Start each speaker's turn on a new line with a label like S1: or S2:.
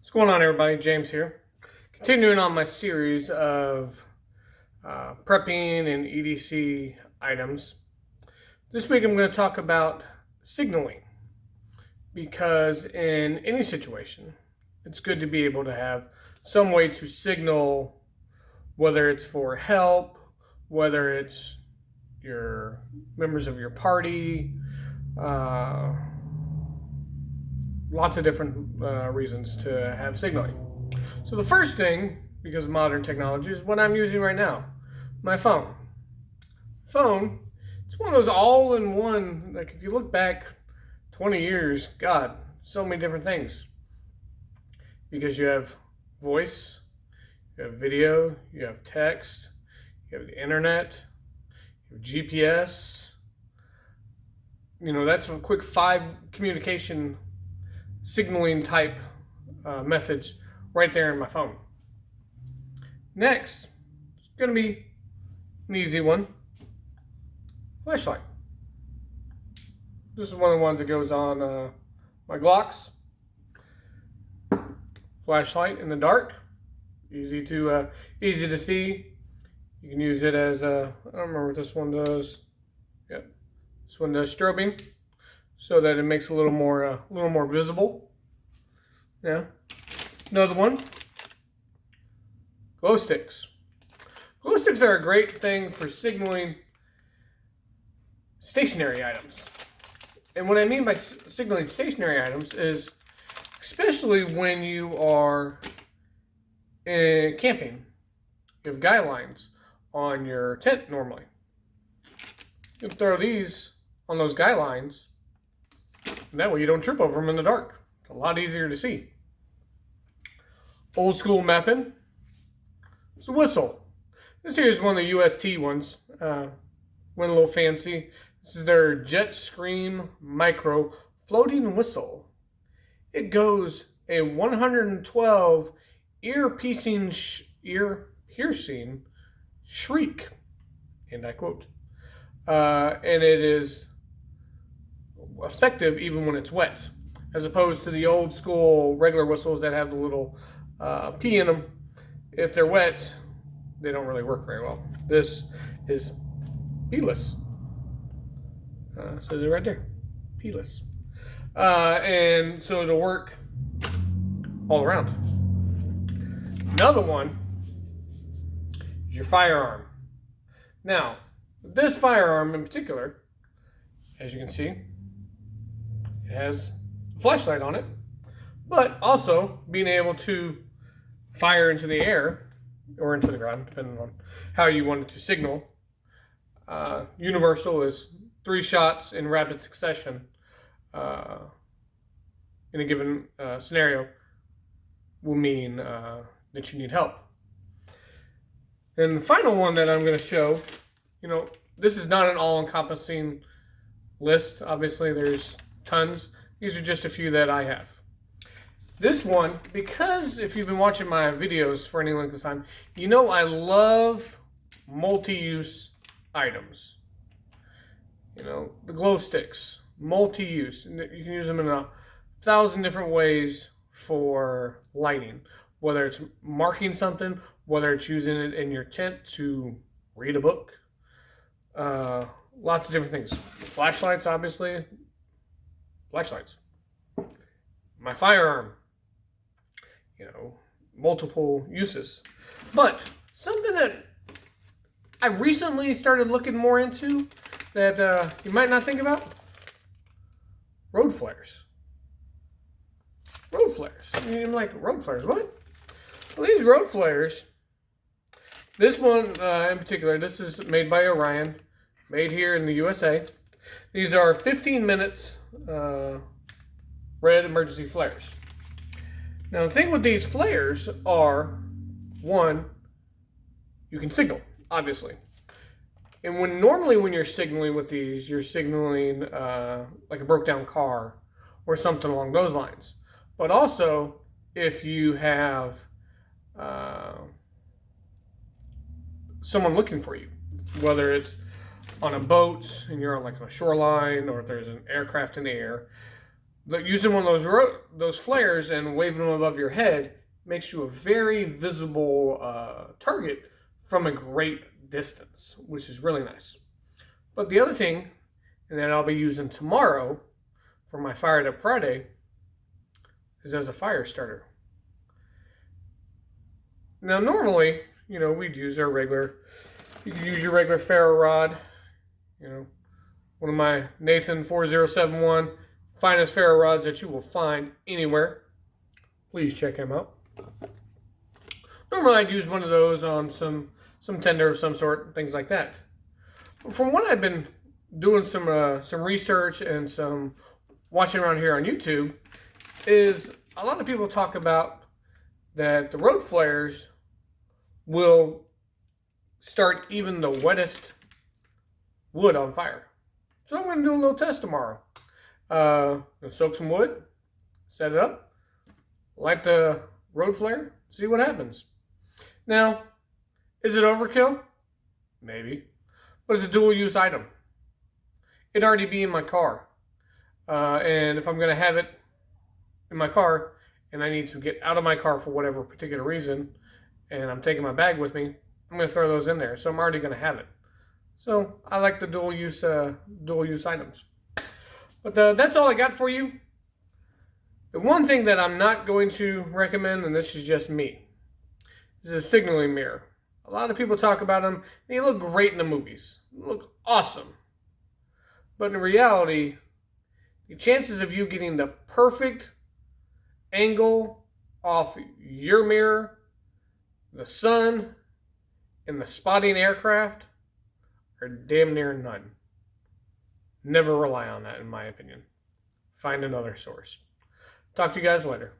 S1: What's going on, everybody? James here. Continuing on my series of prepping and EDC items. This week I'm going to talk about signaling, because in any situation, it's good to be able to have some way to signal, whether it's for help, whether it's your members of your party, lots of different reasons to have signaling. So the first thing, because of modern technology, is what I'm using right now, my phone. Phone, it's one of those all-in-one, like if you look back 20 years, God, so many different things. Because you have voice, you have video, you have text, you have the internet, you have GPS. You know, that's a quick 5 communication signaling type methods right there in my phone. Next, it's going to be an easy one. Flashlight. This is one of the ones that goes on my Glocks. Flashlight in the dark, easy to see. You can use it as I don't remember what this one does. Yep, this one does strobing, so that it makes it a little more visible. Yeah. Another one, glow sticks. Glow sticks are a great thing for signaling stationary items. And what I mean by signaling stationary items is, especially when you are camping, you have guy lines on your tent normally. You can throw these on those guy lines, and that way you don't trip over them in the dark. It's a lot easier to see. Old school method is a whistle. This here is one of the UST ones. Went a little fancy. This is their Jet Scream Micro Floating Whistle. It goes a 112 ear-piercing shriek, and I quote. And it is effective even when it's wet, as opposed to the old school regular whistles that have the little pee in them. If they're wet, they don't really work very well. This is peeless. Says it right there, peeless. And so it'll work all around. Another one is your firearm. Now, this firearm in particular, as you can see, it has a flashlight on it, but also being able to fire into the air or into the ground, depending on how you want it to signal. Universal is 3 shots in rapid succession in a given scenario will mean that you need help. And the final one that I'm going to show, you know, this is not an all-encompassing list. Obviously, there's tons. These are just a few that I have. This one, because if you've been watching my videos for any length of time, you know I love multi-use items. You know, the glow sticks, multi-use. And you can use them in 1,000 different ways for lighting. Whether it's marking something, whether it's using it in your tent to read a book. Lots of different things. Flashlights, obviously. Flashlights. My firearm. You know, multiple uses. But something that I recently started looking more into that you might not think about, road flares. Road flares. I'm like, road flares, what? Well, these road flares, this one in particular, this is made by Orion, made here in the USA. These are 15 minutes red emergency flares. Now, the thing with these flares are, one, you can signal, obviously. And normally when you're signaling with these, you're signaling like a broke down car or something along those lines. But also, if you have someone looking for you, whether it's on a boat and you're on like a shoreline, or if there's an aircraft in the air, using one of those flares and waving them above your head makes you a very visible target from a great distance, which is really nice. But the other thing, and that I'll be using tomorrow for my Fired Up Friday, is as a fire starter. Now, normally, we'd use our regular. You could use your regular ferro rod. One of my Nathan 4071 finest ferro rods that you will find anywhere. Please check him out. Normally, I'd use one of those on some tender of some sort, things like that. From what I've been doing some research and some watching around here on YouTube, is a lot of people talk about that the road flares will start even the wettest wood on fire. So I'm going to do a little test tomorrow. Soak some wood, set it up, light the road flare, see what happens. Now, is it overkill? Maybe. But it's a dual use item. It'd already be in my car. And if I'm going to have it in my car and I need to get out of my car for whatever particular reason and I'm taking my bag with me, I'm going to throw those in there. So I'm already going to have it. So I like the dual use items. But that's all I got for you. The one thing that I'm not going to recommend, and this is just me, is a signaling mirror. A lot of people talk about them, and they look great in the movies. They look awesome. But in reality, the chances of you getting the perfect angle off your mirror, the sun, and the spotting aircraft are damn near none. Never rely on that, in my opinion. Find another source. Talk to you guys later.